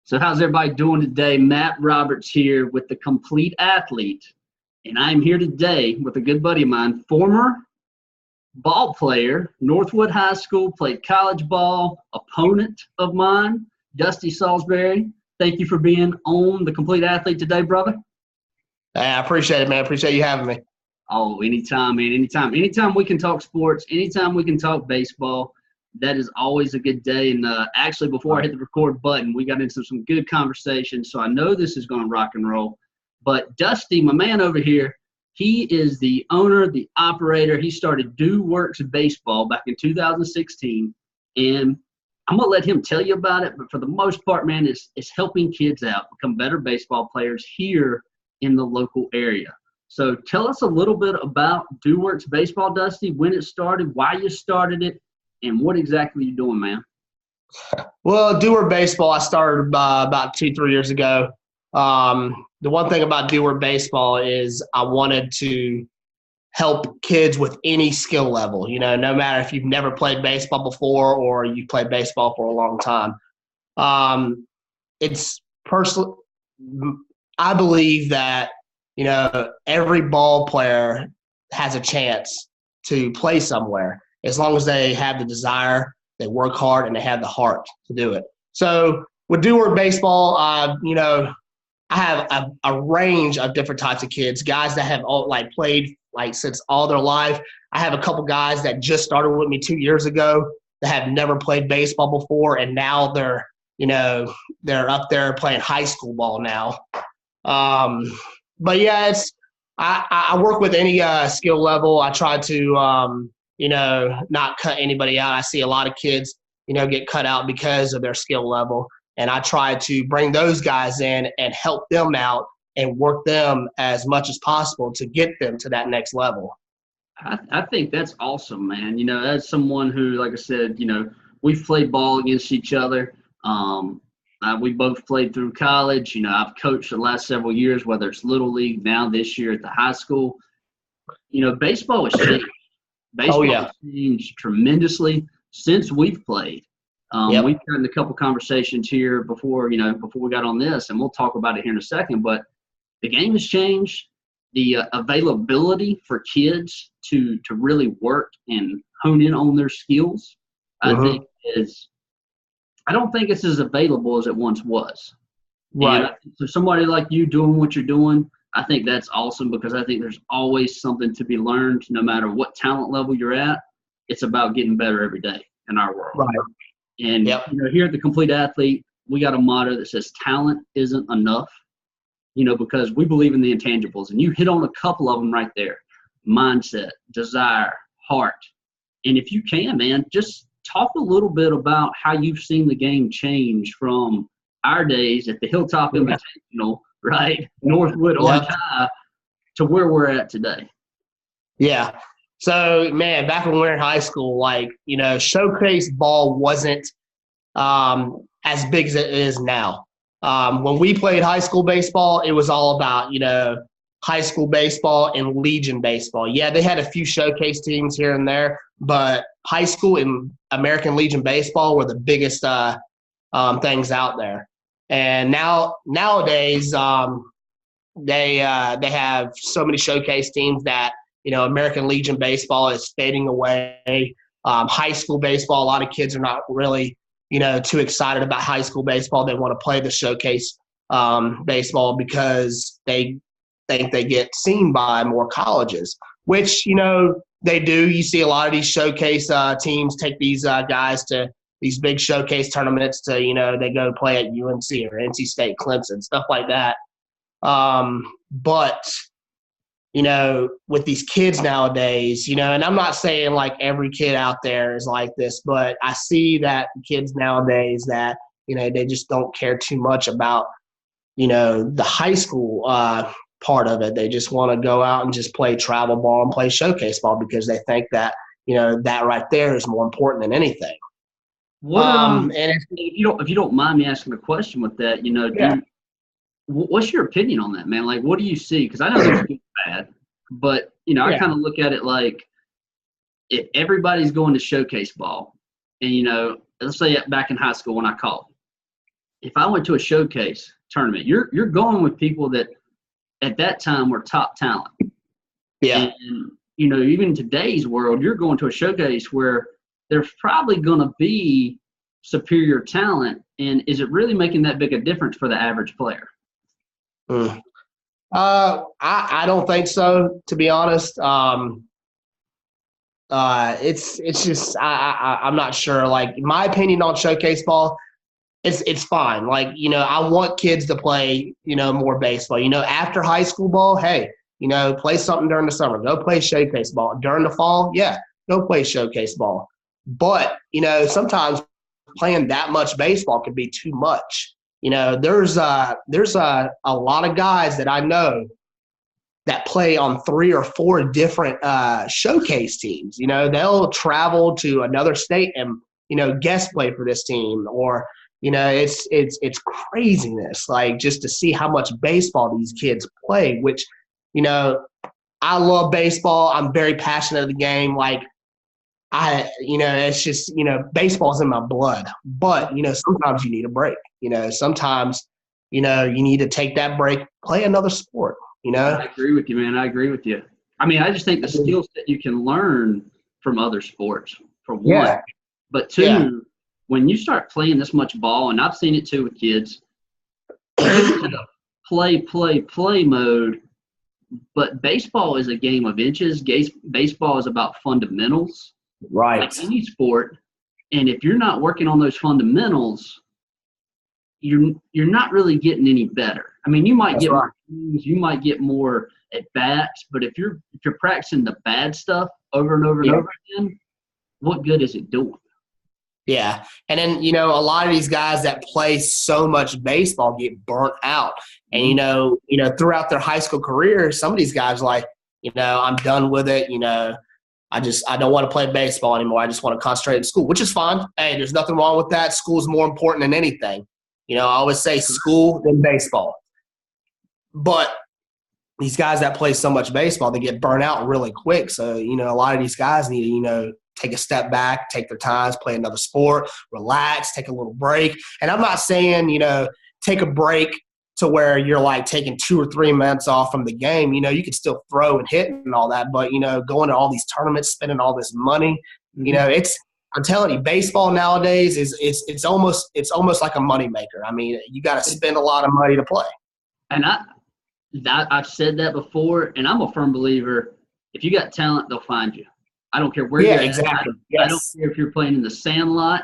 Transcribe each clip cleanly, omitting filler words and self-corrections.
So how's everybody doing today? Matt Roberts here with The Complete Athlete. And I'm here today with a good buddy of mine, former ball player, Northwood High School, played college ball, opponent of mine, Dusty Saulsbury. Thank you for being on The Complete Athlete today, brother. Hey, I appreciate it, man. I appreciate you having me. Oh, anytime, man, anytime. Anytime we can talk sports, anytime we can talk baseball, that is always a good day. And actually, before I hit the record button, we got into some good conversation. So I know this is going to rock and roll. But Dusty, my man over here, he is the owner, the operator. He started DoWork Baseball back in 2016. And I'm going to let him tell you about it. But for the most part, man, it's helping kids out, become better baseball players here in the local area. So tell us a little bit about DoWork Baseball, Dusty, when it started, why you started it, and what exactly you're doing, man. Well, DoWork Baseball, I started about 2-3 years ago. The one thing about DoWork Baseball is I wanted to help kids with any skill level, no matter if you've never played baseball before or you played baseball for a long time. It's personally, I believe that, every ball player has a chance to play somewhere as long as they have the desire, they work hard, and they have the heart to do it. So with DoWork Baseball, I have a range of different types of kids, guys that have played since all their life. I have a couple guys that just started with me 2 years ago that have never played baseball before, and now they're up there playing high school ball now. But yeah, I work with any skill level. I try to not cut anybody out. I see a lot of kids get cut out because of their skill level, and I try to bring those guys in and help them out and work them as much as possible to get them to that next level. I think that's awesome, man. As someone who, like I said, we've played ball against each other. We both played through college. I've coached the last several years, whether it's Little League, now this year at the high school. Baseball has changed. Baseball has changed tremendously since we've played. We've gotten a couple conversations here before we got on this, and we'll talk about it here in a second. But the game has changed. The availability for kids to really work and hone in on their skills, I think I don't think it's as available as it once was. Right. So somebody like you doing what you're doing, I think that's awesome, because I think there's always something to be learned no matter what talent level you're at. It's about getting better every day in our world. Right. And here at The Complete Athlete, we got a motto that says talent isn't enough, because we believe in the intangibles. And you hit on a couple of them right there: mindset, desire, heart. And if you can, man, just talk a little bit about how you've seen the game change from our days at the Hilltop Invitational, right, Northwood Orange High, to where we're at today. Yeah. So, man, back when we were in high school, showcase ball wasn't as big as it is now. When we played high school baseball, it was all about, high school baseball and Legion baseball. Yeah, they had a few showcase teams here and there, but high school and American Legion baseball were the biggest things out there. And nowadays, they have so many showcase teams that American Legion baseball is fading away. High school baseball, a lot of kids are not really too excited about high school baseball. They want to play the showcase baseball because they think they get seen by more colleges, which they do. You see a lot of these showcase teams take these guys to these big showcase tournaments to, they go play at UNC or NC State, Clemson, stuff like that. But, with these kids nowadays, and I'm not saying every kid out there is like this, but I see that kids nowadays that, they just don't care too much about, the high school part of it. They just want to go out and just play travel ball and play showcase ball because they think that, that right there is more important than anything. And if you don't mind me asking a question with that, what's your opinion on that, man? What do you see? Because I know there's good and bad, but I kind of look at it like if everybody's going to showcase ball, and let's say back in high school when I called, if I went to a showcase tournament, you're going with people that at that time were top talent. Yeah. And, you know, even in today's world, you're going to a showcase where there's probably going to be superior talent. And is it really making that big a difference for the average player? I don't think so, to be honest. It's just I'm not sure. Like, my opinion on showcase ball, it's fine. Like, you know, I want kids to play, you know, more baseball. You know, after high school ball, hey, you know, play something during the summer. Go play showcase ball. During the fall, yeah, go play showcase ball. But, you know, sometimes playing that much baseball can be too much. You know, there's a lot of guys that I know that play on 3 or 4 different showcase teams. You know, they'll travel to another state and, you know, guest play for this team, or, you know, it's craziness, like, just to see how much baseball these kids play, which, you know, I love baseball. I'm very passionate of the game. Like, you know, it's just, you know, baseball's in my blood. But, you know, sometimes you need a break. You know, sometimes, you know, you need to take that break, play another sport, you know? I agree with you, man. I agree with you. I mean, I just think the skills that you can learn from other sports, for one. Yeah. But two, when you start playing this much ball, and I've seen it too with kids, you get to the play mode. But baseball is a game of inches. Baseball is about fundamentals. Right. Like any sport. And if you're not working on those fundamentals, you're not really getting any better. I mean, you might get more things, you might get more at bats, but if you're practicing the bad stuff over and over and over again, what good is it doing? Yeah. And then, you know, a lot of these guys that play so much baseball get burnt out. And, you know, throughout their high school career, some of these guys like, you know, I'm done with it. You know, I don't want to play baseball anymore. I just want to concentrate in school, which is fine. Hey, there's nothing wrong with that. School's more important than anything. You know, I always say school than baseball. But these guys that play so much baseball, they get burnt out really quick. So, you know, a lot of these guys need to, you know, take a step back, take their time, play another sport, relax, take a little break. And I'm not saying, you know, take a break to where you're like taking 2 or 3 months off from the game. You know, you can still throw and hit and all that, but, you know, going to all these tournaments, spending all this money, you know, I'm telling you, baseball nowadays it's almost like a moneymaker. I mean, you got to spend a lot of money to play. And I've said that before, and I'm a firm believer, if you got talent, they'll find you. I don't care where you're at. Exactly. I don't care if you're playing in the Sandlot.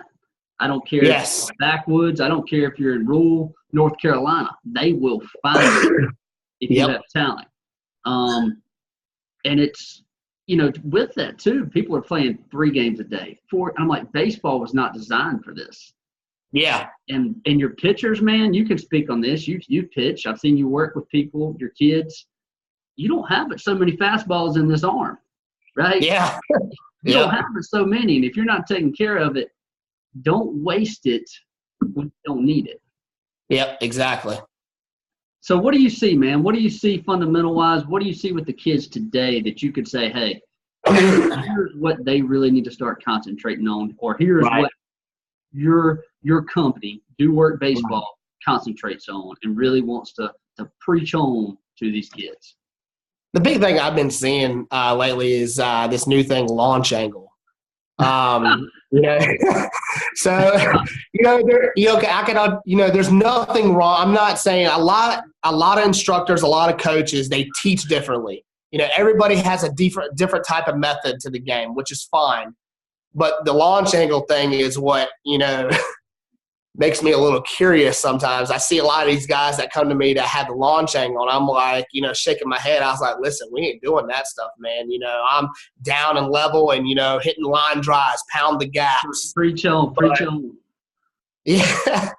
I don't care if you're in the backwoods. I don't care if you're in rural North Carolina. They will find you if you have talent. And it's, you know, with that too, people are playing 3 games a day. 4. I'm like, baseball was not designed for this. Yeah. And your pitchers, man, you can speak on this. You pitch. I've seen you work with people, your kids. You don't have so many fastballs in this arm, right? Yeah. You don't have so many. And if you're not taking care of it, don't waste it when you don't need it. Yep, exactly. So what do you see, man? What do you see fundamental-wise? What do you see with the kids today that you could say, hey, here's what they really need to start concentrating on, or here's what your company, DoWork Baseball, concentrates on and really wants to preach on to these kids? The big thing I've been seeing lately is this new thing, launch angle. You know, so there's nothing wrong. I'm not saying a lot of instructors, a lot of coaches, they teach differently. You know, everybody has a different type of method to the game, which is fine. But the launch angle thing is what, you know, makes me a little curious sometimes. I see a lot of these guys that come to me that have the launch angle, and I'm like, you know, shaking my head. I was like, listen, we ain't doing that stuff, man. You know, I'm down and level and, you know, hitting line drives, pound the gaps. Preach on. Yeah.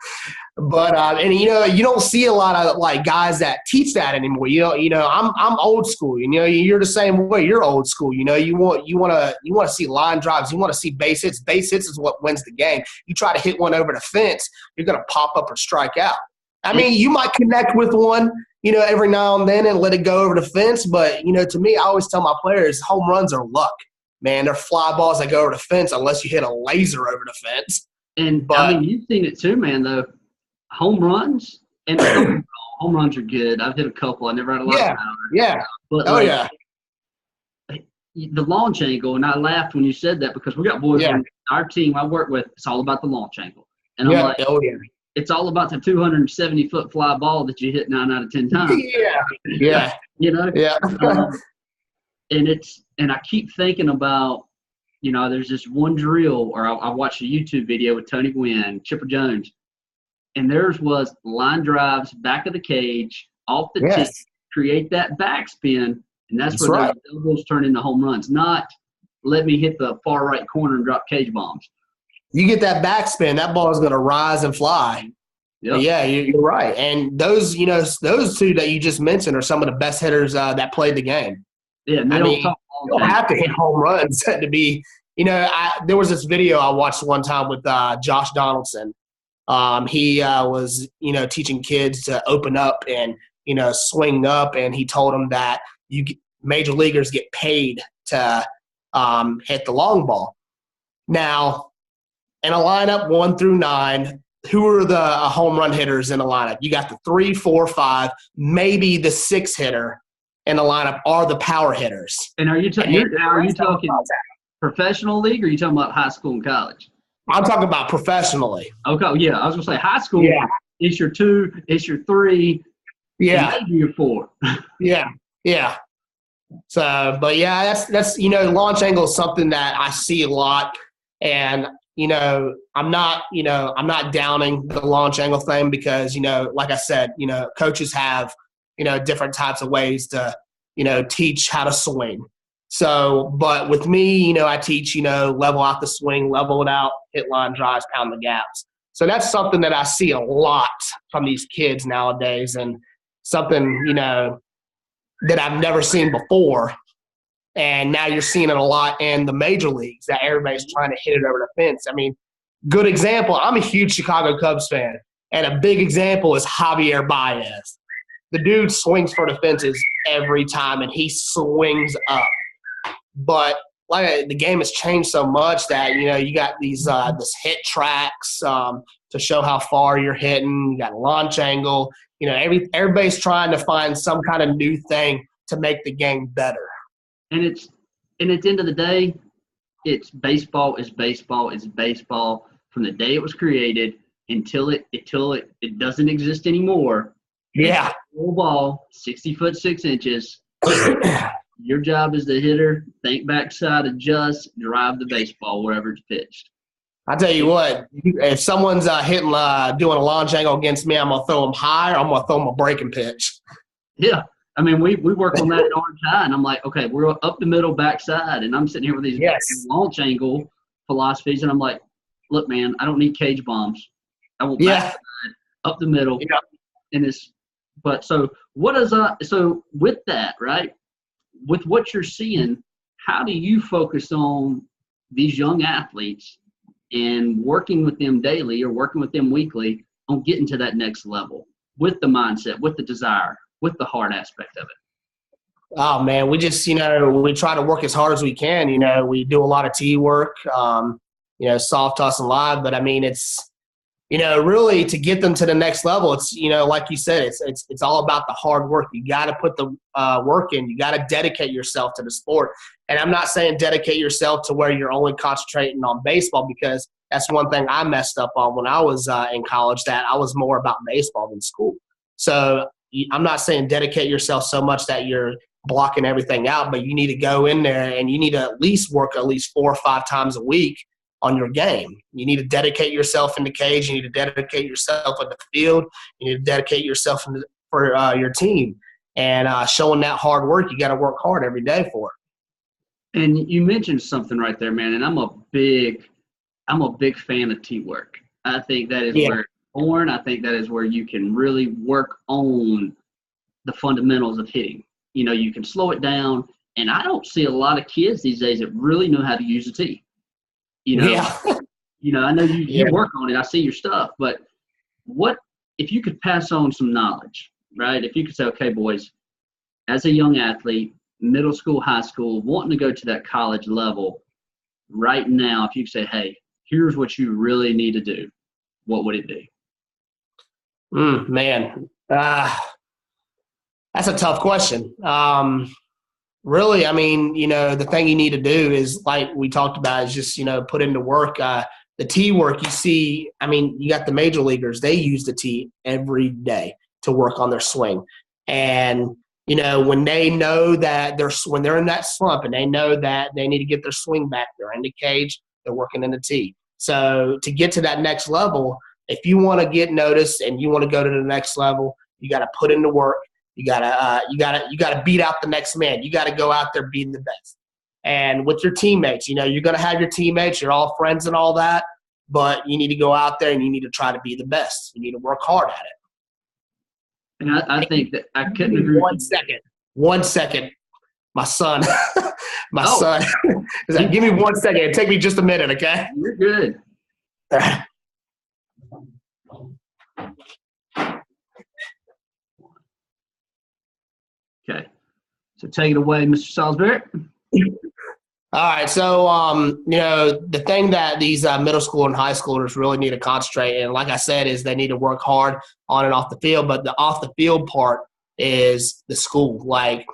But and you know, you don't see a lot of like guys that teach that anymore. You know, I'm old school. You know, you're the same way. You're old school. You know, you want to see line drives. You want to see base hits. Base hits is what wins the game. You try to hit one over the fence, you're gonna pop up or strike out. I mean, you might connect with one, you know, every now and then and let it go over the fence. But you know, to me, I always tell my players, home runs are luck, man. They're fly balls that go over the fence unless you hit a laser over the fence. And I mean, you've seen it too, man. Though. home runs and don't get me wrong, home runs are good. I've hit a couple. I never had a lot of Yeah, power. yeah. But Oh yeah, the launch angle, and I laughed when you said that because we got boys yeah, on our team I work with. It's all about the launch angle, and I'm yeah. like, Oh yeah, it's all about the 270-foot fly ball that you hit 9 out of 10 times. yeah, yeah, You know, yeah. and I keep thinking about, there's this one drill, or I watched a YouTube video with Tony Gwynn, Chipper Jones, and theirs was line drives back of the cage, off the tip, Yes, create that backspin, and that's that's where right. those doubles turn into home runs, not let me hit the far right corner and drop cage bombs. You get that backspin, that ball is going to rise and fly. Yep. Yeah, you're right. And those, those two that you just mentioned are some of the best hitters that played the game. Yeah, and they I don't mean, talk you all don't day. have to hit home runs to be, there was this video I watched one time with Josh Donaldson. He was, teaching kids to open up and, swing up. And he told them that major leaguers get paid to hit the long ball. Now, in a lineup 1 through 9, who are the home run hitters in the lineup? You got the 3, 4, 5, maybe the 6 hitter in the lineup are the power hitters. And are you talking professional league, or are you talking about high school and college? I'm talking about professionally. Okay, yeah, I was gonna say high school. Yeah. It's your 2, it's your 3, Yeah, and maybe your 4. yeah, yeah. So, but yeah, that's launch angle is something that I see a lot, and I'm not downing the launch angle thing because like I said, coaches have different types of ways to teach how to swing. So, but with me, I teach level out the swing, level it out, hit line drives, pound the gaps. So that's something that I see a lot from these kids nowadays, and something that I've never seen before. And now you're seeing it a lot in the major leagues that everybody's trying to hit it over the fence. I mean, good example, I'm a huge Chicago Cubs fan, and a big example is Javier Baez. The dude swings for the fences every time, and he swings up. But the game has changed so much that, you got these this hit tracks to show how far you're hitting. You got launch angle. Everybody's trying to find some kind of new thing to make the game better. And at the end of the day, it's baseball is baseball is baseball from the day it was created until it doesn't exist anymore. Yeah. Full ball, 60 foot 6 inches. Your job as the hitter, think backside, adjust, drive the baseball wherever it's pitched. I tell you what, if someone's doing a launch angle against me, I'm gonna throw them high, or I'm gonna throw them a breaking pitch. Yeah. I mean, we work on that at Orange High, and I'm like, okay, we're up the middle, backside, and I'm sitting here with these launch angle philosophies, and I'm like, look, man, I don't need cage bombs. I want backside, up the middle, and this. But so with that, right? With what you're seeing, how do you focus on these young athletes and working with them daily or working with them weekly on getting to that next level with the mindset, with the desire, with the hard aspect of it? Oh man, we just we try to work as hard as we can. We do a lot of tee work, soft toss and live. But I mean, it's really to get them to the next level. It's like you said, it's all about the hard work. You got to put the work in. You got to dedicate yourself to the sport. And I'm not saying dedicate yourself to where you're only concentrating on baseball, because that's one thing I messed up on when I was in college, that I was more about baseball than school. So I'm not saying dedicate yourself so much that you're blocking everything out, but you need to go in there and you need to at least work at least 4 or 5 times a week on your game. You need to dedicate yourself in the cage. You need to dedicate yourself in the field. You need to dedicate yourself for your team. And showing that hard work, you got to work hard every day for it. And you mentioned something right there, man. And I'm a big fan of teamwork. I think that is where it's born. I think that is where you can really work on the fundamentals of hitting. You can slow it down. And I don't see a lot of kids these days that really know how to use a tee. I know you work on it. I see your stuff. But what if you could pass on some knowledge, right? If you could say, okay, boys, as a young athlete, middle school, high school, wanting to go to that college level right now, if you could say, hey, here's what you really need to do, what would it be? Man, that's a tough question. Really, I mean, the thing you need to do is, like we talked about, is just, put into work. The tee work you see, I mean, you got the major leaguers, they use the tee every day to work on their swing. And, when they know that when they're in that slump and they know that they need to get their swing back, they're in the cage, they're working in the tee. So to get to that next level, if you want to get noticed and you want to go to the next level, you got to put in the work. You gotta beat out the next man. You gotta go out there being the best. And with your teammates, you're gonna have your teammates. You're all friends and all that, but you need to go out there and you need to try to be the best. You need to work hard at it. And I think that I couldn't agree. 1 second. My son, son. Give me 1 second. It'll take me just a minute, okay? You're good. Okay. So take it away, Mr. Saulsbury. All right. So, the thing that these middle school and high schoolers really need to concentrate in, like I said, is they need to work hard on and off the field. But the off the field part is the school. Like,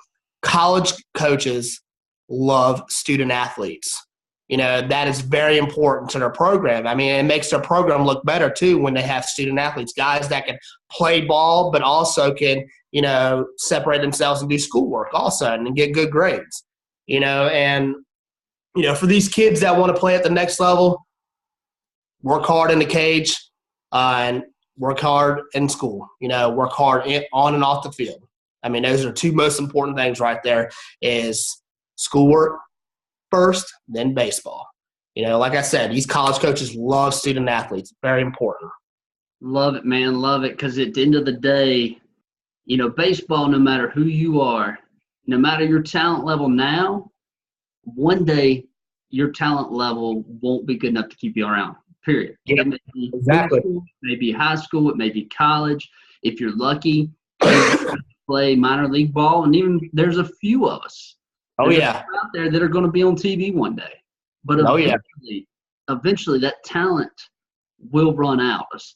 college coaches love student athletes. That is very important to their program. I mean, it makes their program look better, too, when they have student athletes, guys that can play ball but also can, separate themselves and do schoolwork also and get good grades, and, for these kids that want to play at the next level, work hard in the cage and work hard in school, work hard on and off the field. I mean, those are two most important things right there is schoolwork first, then baseball. Like I said, these college coaches love student athletes. Very important. Love it, man. Love it. Because at the end of the day, baseball, no matter who you are, no matter your talent level now, one day your talent level won't be good enough to keep you around, period. Yeah, it may be exactly. School, it may be high school, it may be college. If you're lucky, you play minor league ball, and even there's a few of us out there that are going to be on TV one day. But eventually that talent will run out, as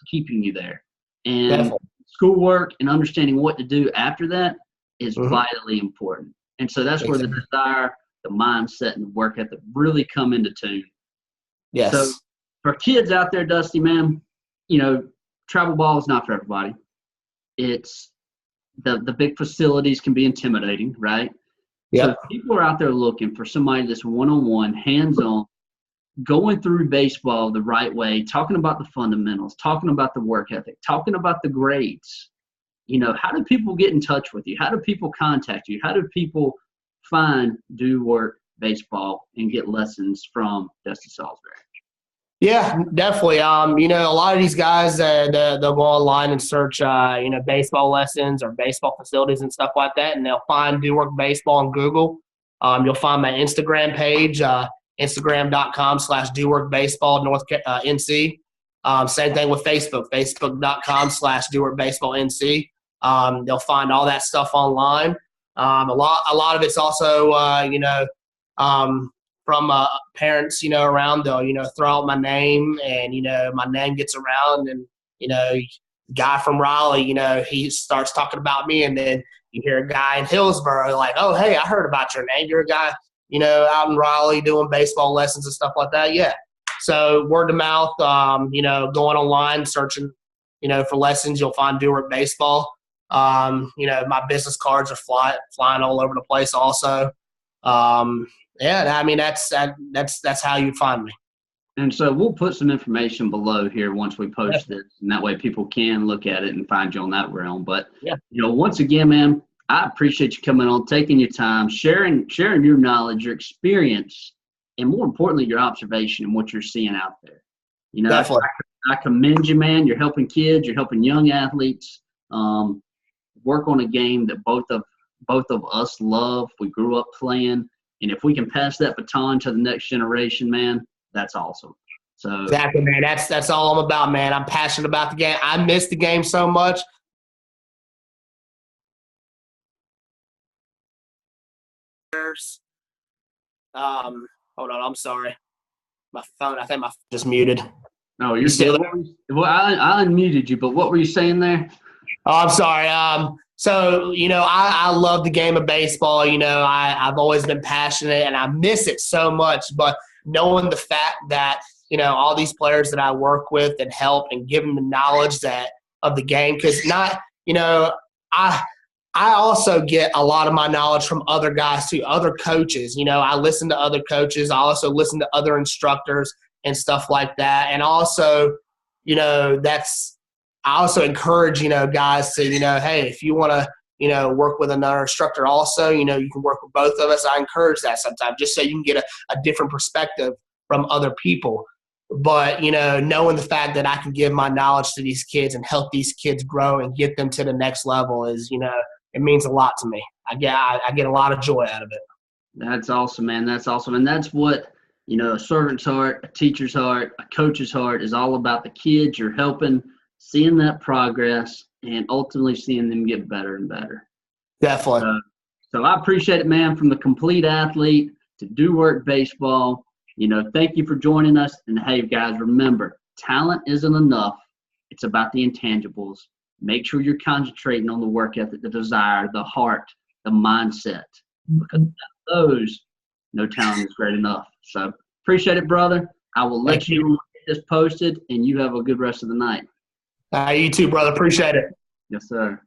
keeping you there. And Definitely. Schoolwork and understanding what to do after that is vitally important. And so that's where the desire, the mindset, and the work ethic really come into tune. Yes. So for kids out there, Dusty, man, travel ball is not for everybody. It's the big facilities can be intimidating, right? Yep. So people are out there looking for somebody that's one-on-one, hands-on, going through baseball the right way, talking about the fundamentals, talking about the work ethic, talking about the grades. How do people get in touch with you? How do people contact you? How do people find DoWork Baseball and get lessons from Dusty Saulsbury? Yeah, definitely. A lot of these guys, they'll go online and search, baseball lessons or baseball facilities and stuff like that, and they'll find DoWork Baseball on Google. You'll find my Instagram page, Instagram.com/DoWork Baseball NC. Same thing with Facebook, Facebook.com/DoWork Baseball NC. They'll find all that stuff online. A lot of it's also, from parents, around, they'll, throw out my name and, my name gets around and, guy from Raleigh, he starts talking about me, and then you hear a guy in Hillsborough like, oh, hey, I heard about your name. You're a guy, out in Raleigh doing baseball lessons and stuff like that. Yeah. So word of mouth, going online, searching, for lessons, you'll find DoWork Baseball. My business cards are flying all over the place also. I mean, that's how you find me. And so we'll put some information below here once we post this, and that way people can look at it and find you on that realm. But, once again, man, I appreciate you coming on, taking your time, sharing your knowledge, your experience, and more importantly, your observation and what you're seeing out there. Definitely. I commend you, man. You're helping kids. You're helping young athletes work on a game that both of us love. We grew up playing. And if we can pass that baton to the next generation, man, that's awesome. So exactly, man. That's all I'm about, man. I'm passionate about the game. I miss the game so much. Hold on, I'm sorry. My phone, I think my phone just muted. No, you're You still good. Well, I unmuted you, but what were you saying there? Oh, I'm sorry. So, I love the game of baseball. I've always been passionate and I miss it so much. But knowing the fact that, all these players that I work with and help and give them the knowledge of the game, because I also get a lot of my knowledge from other guys too, other coaches. I listen to other coaches. I also listen to other instructors and stuff like that. And also, I also encourage, guys to, hey, if you want to, work with another instructor also, you can work with both of us. I encourage that sometimes just so you can get a different perspective from other people. But, knowing the fact that I can give my knowledge to these kids and help these kids grow and get them to the next level is, it means a lot to me. I get a lot of joy out of it. That's awesome, man. That's awesome. And that's what, a servant's heart, a teacher's heart, a coach's heart is all about the kids you're helping, seeing that progress, and ultimately seeing them get better and better. Definitely. So I appreciate it, man, from the complete athlete to DoWork Baseball. Thank you for joining us. And, hey, guys, remember, talent isn't enough. It's about the intangibles. Make sure you're concentrating on the work ethic, the desire, the heart, the mindset. Because without those, no talent is great enough. So appreciate it, brother. I will let you get this posted, and you have a good rest of the night. You too, brother. Appreciate it. Yes, sir.